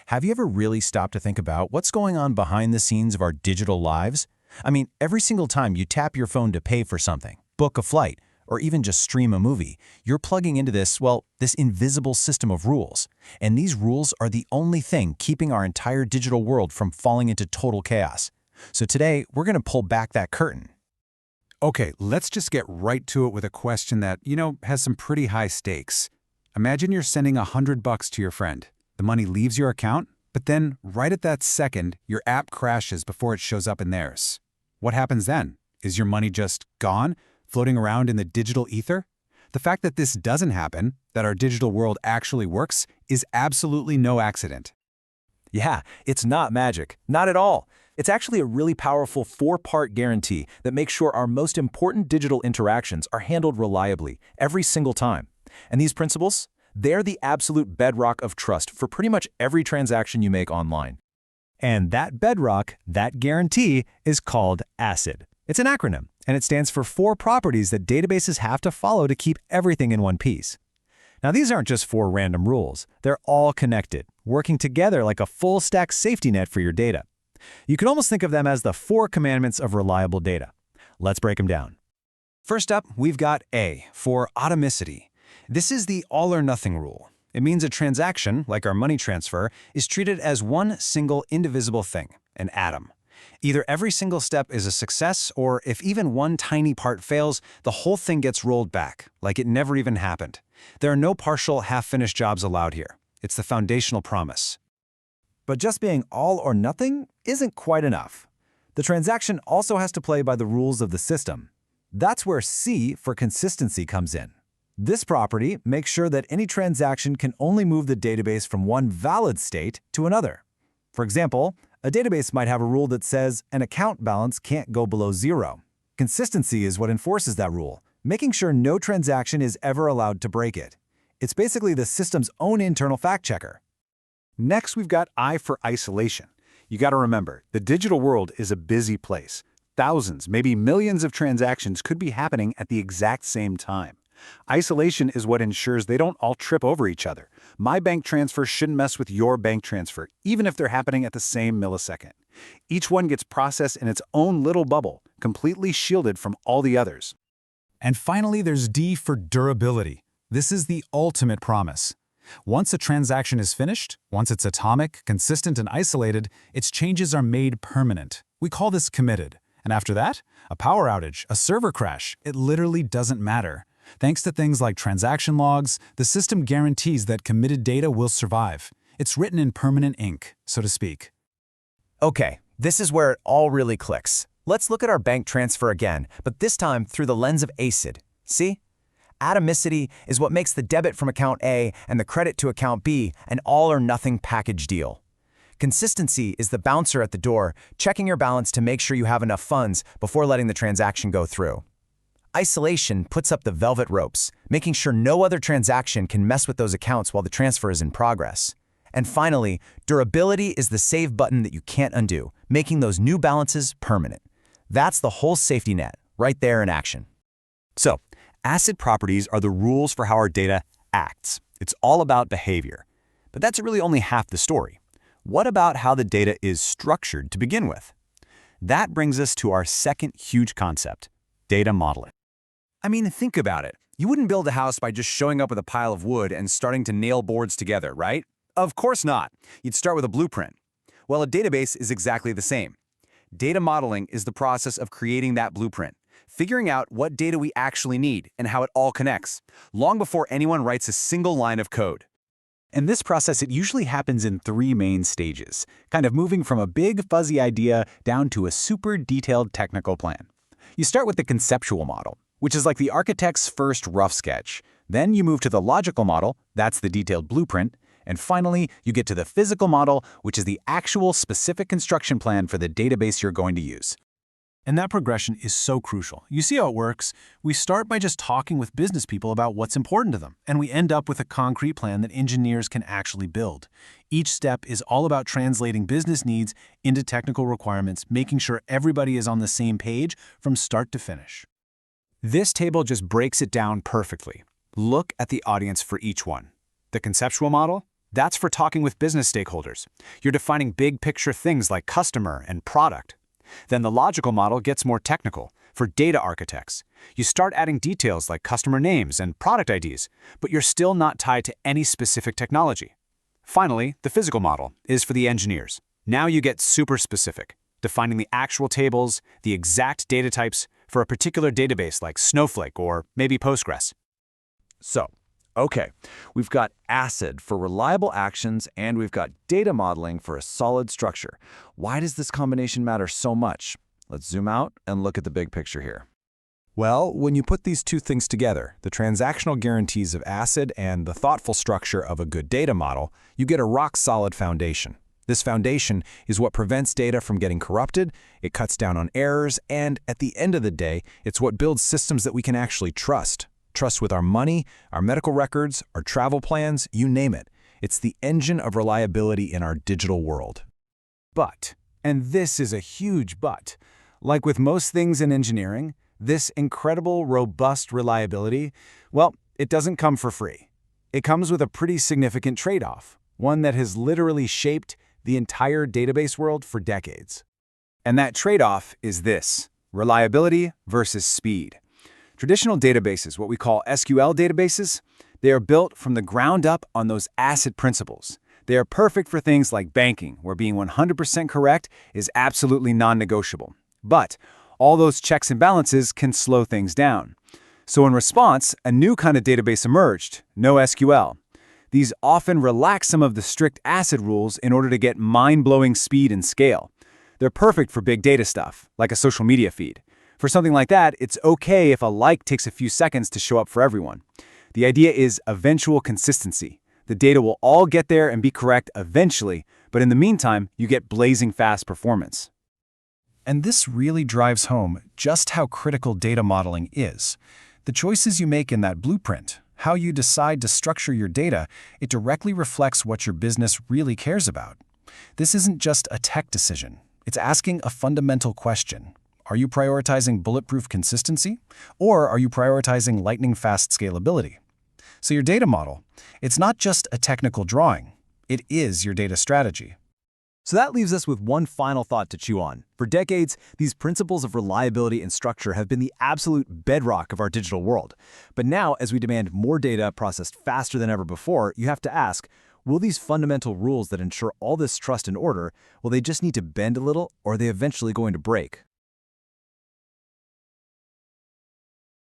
Have you ever really stopped to think about what's going on behind the scenes of our digital lives? I mean, every single time you tap your phone to pay for something, book a flight, or even just stream a movie, you're plugging into this invisible system of rules. And these rules are the only thing keeping our entire digital world from falling into total chaos. So today, we're going to pull back that curtain. Okay, let's just get right to it with a question that, has some pretty high stakes. Imagine you're sending $100 to your friend. The money leaves your account, but then, right at that second, your app crashes before it shows up in theirs. What happens then? Is your money just gone, floating around in the digital ether? The fact that this doesn't happen, that our digital world actually works, is absolutely no accident. Yeah, it's not magic. Not at all. It's actually a really powerful 4-part guarantee that makes sure our most important digital interactions are handled reliably every single time. And these principles, they're the absolute bedrock of trust for pretty much every transaction you make online. And that bedrock, that guarantee, is called ACID. It's an acronym, and it stands for 4 properties that databases have to follow to keep everything in one piece. Now, these aren't just 4 random rules. They're all connected, working together like a full-stack safety net for your data. You can almost think of them as the 4 commandments of reliable data. Let's break them down. First up, we've got A for Atomicity. This is the all-or-nothing rule. It means a transaction, like our money transfer, is treated as one single indivisible thing, an atom. Either every single step is a success, or if even one tiny part fails, the whole thing gets rolled back, like it never even happened. There are no partial, half-finished jobs allowed here. It's the foundational promise. But just being all or nothing isn't quite enough. The transaction also has to play by the rules of the system. That's where C for consistency comes in. This property makes sure that any transaction can only move the database from one valid state to another. For example, a database might have a rule that says an account balance can't go below 0. Consistency is what enforces that rule, making sure no transaction is ever allowed to break it. It's basically the system's own internal fact-checker. Next, we've got I for isolation. You got to remember, the digital world is a busy place. Thousands, maybe millions of transactions could be happening at the exact same time. Isolation is what ensures they don't all trip over each other. My bank transfer shouldn't mess with your bank transfer, even if they're happening at the same millisecond. Each one gets processed in its own little bubble, completely shielded from all the others. And finally, there's D for durability. This is the ultimate promise. Once a transaction is finished, once it's atomic, consistent, and isolated, its changes are made permanent. We call this committed. And after that, a power outage, a server crash, it literally doesn't matter. Thanks to things like transaction logs, the system guarantees that committed data will survive. It's written in permanent ink, so to speak. Okay, this is where it all really clicks. Let's look at our bank transfer again, but this time through the lens of ACID. See? Atomicity is what makes the debit from account A and the credit to account B an all-or-nothing package deal. Consistency is the bouncer at the door, checking your balance to make sure you have enough funds before letting the transaction go through. Isolation puts up the velvet ropes, making sure no other transaction can mess with those accounts while the transfer is in progress. And finally, durability is the save button that you can't undo, making those new balances permanent. That's the whole safety net, right there in action. So, ACID properties are the rules for how our data acts. It's all about behavior. But that's really only half the story. What about how the data is structured to begin with? That brings us to our second huge concept, data modeling. I mean, think about it. You wouldn't build a house by just showing up with a pile of wood and starting to nail boards together, right? Of course not. You'd start with a blueprint. Well, a database is exactly the same. Data modeling is the process of creating that blueprint, figuring out what data we actually need and how it all connects, long before anyone writes a single line of code. In this process, it usually happens in 3 main stages, kind of moving from a big, fuzzy idea down to a super detailed technical plan. You start with the conceptual model, which is like the architect's first rough sketch. Then you move to the logical model, that's the detailed blueprint. And finally, you get to the physical model, which is the actual specific construction plan for the database you're going to use. And that progression is so crucial. You see how it works? We start by just talking with business people about what's important to them, and we end up with a concrete plan that engineers can actually build. Each step is all about translating business needs into technical requirements, making sure everybody is on the same page from start to finish. This table just breaks it down perfectly. Look at the audience for each one. The conceptual model, That's for talking with business stakeholders. You're defining big picture things like customer and product. Then the logical model gets more technical, for data architects. You start adding details like customer names and product IDs, but you're still not tied to any specific technology. Finally, the physical model is for the engineers. Now you get super specific, defining the actual tables, the exact data types for a particular database like Snowflake or maybe Postgres. So, okay, we've got ACID for reliable actions, and we've got data modeling for a solid structure. Why does this combination matter so much? Let's zoom out and look at the big picture here. Well, when you put these two things together, the transactional guarantees of ACID and the thoughtful structure of a good data model, you get a rock-solid foundation. This foundation is what prevents data from getting corrupted, it cuts down on errors, and at the end of the day, it's what builds systems that we can actually trust. Trust with our money, our medical records, our travel plans, you name it. It's the engine of reliability in our digital world. But, and this is a huge but, like with most things in engineering, this incredible, robust reliability, well, it doesn't come for free. It comes with a pretty significant trade-off, one that has literally shaped the entire database world for decades. And that trade-off is this: reliability versus speed. Traditional databases, what we call SQL databases, they are built from the ground up on those ACID principles. They are perfect for things like banking, where being 100% correct is absolutely non-negotiable. But all those checks and balances can slow things down. So in response, a new kind of database emerged, NoSQL. These often relax some of the strict ACID rules in order to get mind-blowing speed and scale. They're perfect for big data stuff, like a social media feed. For something like that, it's okay if a like takes a few seconds to show up for everyone. The idea is eventual consistency. The data will all get there and be correct eventually, but in the meantime, you get blazing fast performance. And this really drives home just how critical data modeling is. The choices you make in that blueprint, how you decide to structure your data, it directly reflects what your business really cares about. This isn't just a tech decision. It's asking a fundamental question. Are you prioritizing bulletproof consistency? Or are you prioritizing lightning-fast scalability? So your data model, it's not just a technical drawing. It is your data strategy. So that leaves us with one final thought to chew on. For decades, these principles of reliability and structure have been the absolute bedrock of our digital world. But now, as we demand more data processed faster than ever before, you have to ask, will these fundamental rules that ensure all this trust and order, will they just need to bend a little, or are they eventually going to break?